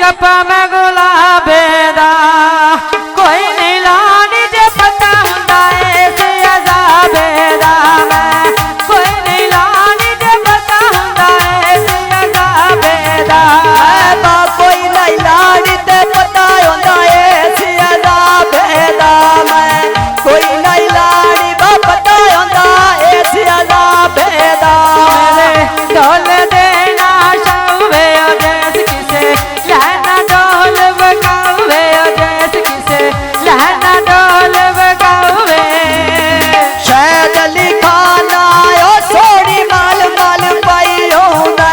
कपा में गुलाबे दा कोई नहीं लानी जे पता हुंदा ऐसे अजाबे दा मैं कोई नहीं लानी जे पता हुंदा ऐसे अजाबे दा कोई नहीं लानी ते पता हुंदा ऐसे अजाबे दा मैं कोई नहीं लानी बा पता हुंदा ऐसे अजाबे दा ढोल देना शावे जैस किसे लहना ढोल बगावे जैस किसे लहना ढोल बगावे शहद अली खान आयो सोनी माल माल पाई होना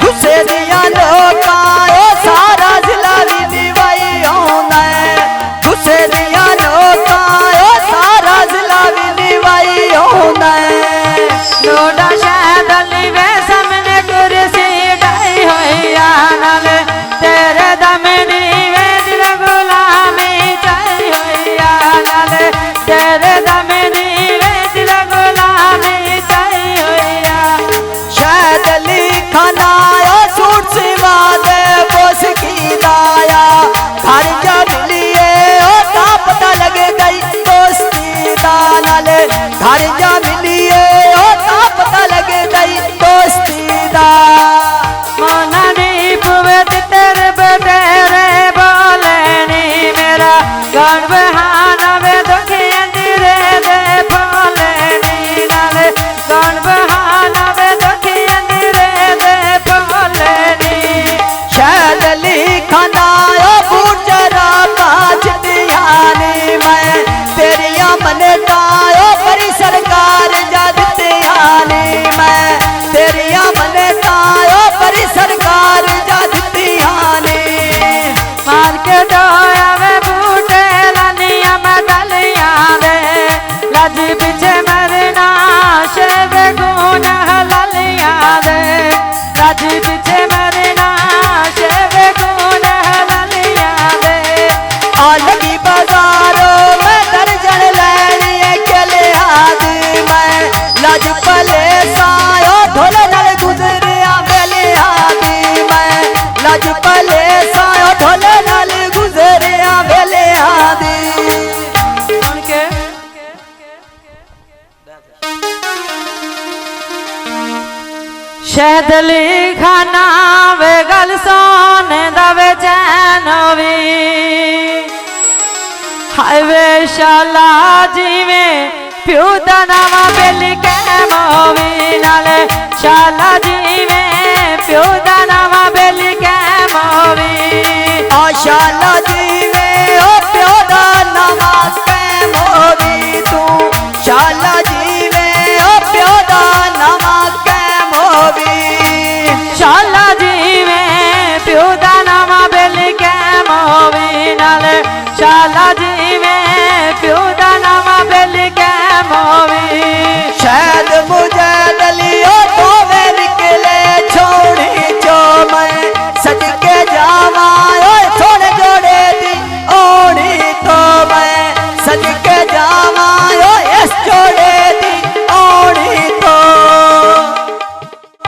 खुशे दिया लोग आयो सारा जिला भी दिवाई होना खुशे दिया लोग आयो सारा जिला भी दिवाई होना लोडा शहद अली वे सामने कुर्सी डाई होया नाल तेरे दम नीवे दिल गुलामी चाई होया नाल तेरे दम नीवे दिल गुलामी चाई होया शहद अली खान आयो सूट सिवा दे बोस की दाया घर जा मिलिए ओ ता पता लगे गई दोस्ती दाल घर जा मिलिए ओ ता पता लगे गई दोस्ती दा मोना नी पुवत तेरे बतेरे बोले नी मेरा गण बहाना वे दुखी अंधेरे दे बोले नी नाले गण बहाना वे दुखी अंधेरे दे बोले नी शहद अली खान आयो बूट जरा बाज दियानी मैं तेरिया मन तायो बड़ी सरकार जद दियानी मैं तेरिया मन तायो बड़ी सरकार जद दियानी मार के डोया वे बूटे लानिया मैं डलिया दे लाजी पीछे मरना शेव गुना लालिया दे लाजी पीछे मरना शेव गुना लालिया दे आलगी बाजारों में दर्जन लैनी अकेले आदि मैं लज पले सायो ढोल नल गुजरिया वेले आदि मैं लज पले सायो ढोल नल गुजरिया वेले आदि सुन के शहद अली खाना वे गल सोने दवे चैनवी हाय वे शाला जीवे प्यू दा नावा बेली कैमोवी नाले शाला जीवे प्यू दा नावा बेली कैमोवी आशाला जीवे ओ प्योदा नमस्ते मोदी तू शाला जीवे ओ प्योदा नमस्ते मोदी शाला जीवे प्यू दा नावा बेली कैमोवी नाले शाला